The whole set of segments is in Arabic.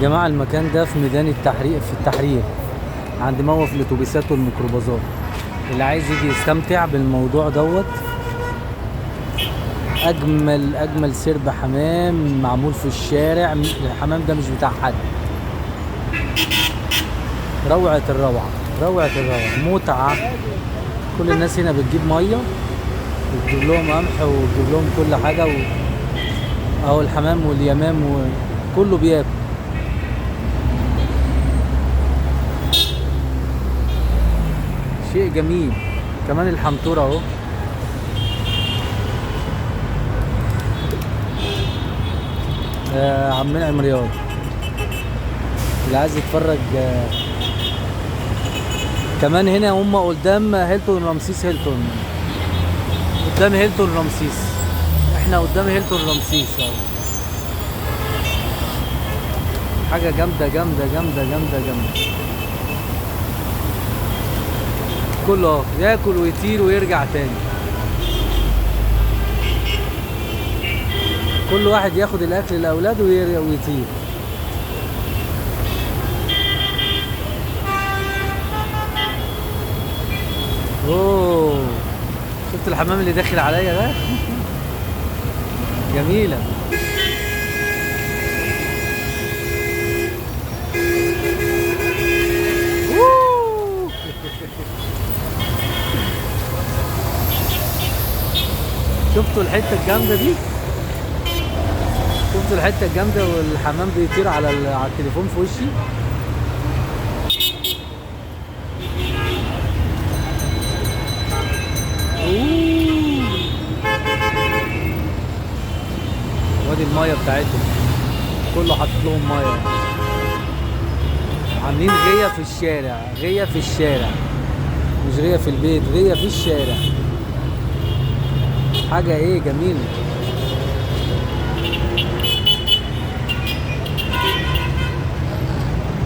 جماعة المكان ده في ميدان التحرير، في التحرير عند موقف الاتوبيسات والميكروباصات. اللي عايز يجي يستمتع بالموضوع دوت، اجمل سرب حمام معمول في الشارع. الحمام ده مش بتاع حد. روعة الروعة، روعة الروعة، متعة. كل الناس هنا بتجيب مية وتجيب لهم قمح وتجيب لهم كل حاجة اهو الحمام واليمام وكله بياكل. شيء جميل. كمان الحنطورة اهو. عم منعم رياض اللي عايز يتفرج. كمان هنا هم قدام هيلتون رمسيس. قدام هيلتون رمسيس. احنا قدام هيلتون رمسيس اهو. حاجة جامدة جامدة جامدة جامدة جامدة. كله ياكل ويطير ويرجع تاني. كل واحد ياخد الاكل لاولاده ويطير. اوه، شفت الحمام اللي داخل عليا ده؟ جميلة. شفتوا الحتة الجامدة دي؟ شفتوا الحتة الجامدة والحمام بيطير على التليفون في وشي؟ وادي المية بتاعتهم، كله حاطط لهم مية. عاملين غية في الشارع، غية في الشارع، مش غية في البيت، غية في الشارع. حاجة ايه جميلة.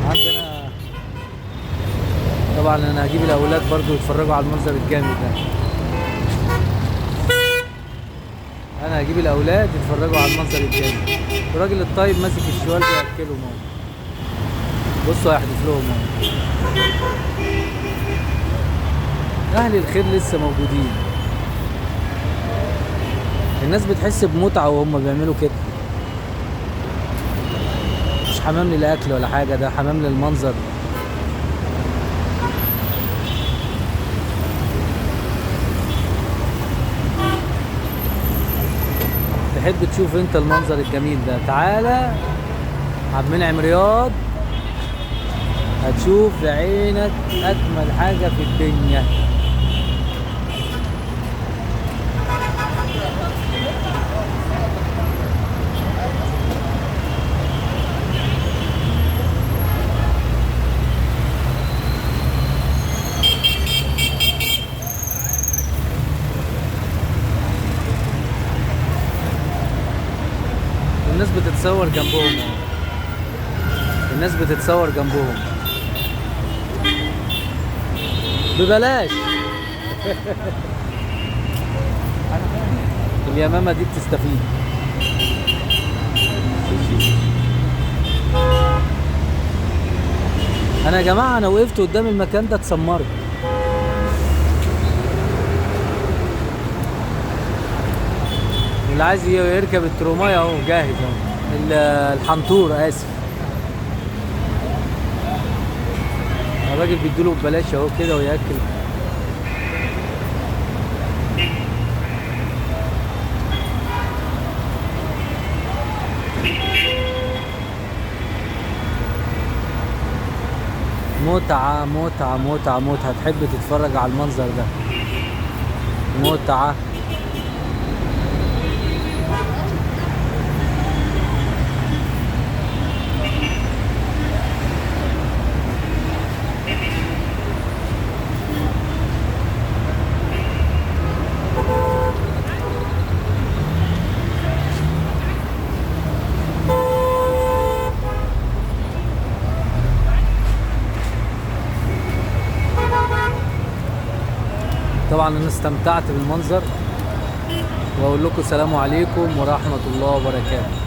عندنا طبعا انا هجيب الاولاد برضو يتفرجوا على المنظر الجامد ده. انا هجيب الاولاد يتفرجوا على المنظر الجامد. الراجل الطيب ماسك الشوال بياكلهم اهو. بصوا هيحدف لهم اهو. اهل الخير لسه موجودين. الناس بتحس بمتعة وهم بيعملوا كده. مش حمام للاكل ولا حاجة، ده حمام للمنظر. تحب تشوف انت المنظر الجميل ده، تعالى عبد المنعم رياض، هتشوف بعينك اجمل حاجة في الدنيا. الناس بتتصور جنبهم. الناس بتتصور جنبهم ببلاش. اليمامة دي بتستفيد. انا يا جماعة انا وقفت قدام المكان ده اتسمرت. اللي عايز يركب الترومايه اهو جاهز اهو. الحنطور اسف. الراجل بيديله ببلاش اهو كده وياكل. متعة متعة متعة متعة. تحب تتفرج على المنظر ده. متعة. طبعا انا استمتعت بالمنظر، واقول لكم السلام عليكم ورحمة الله وبركاته.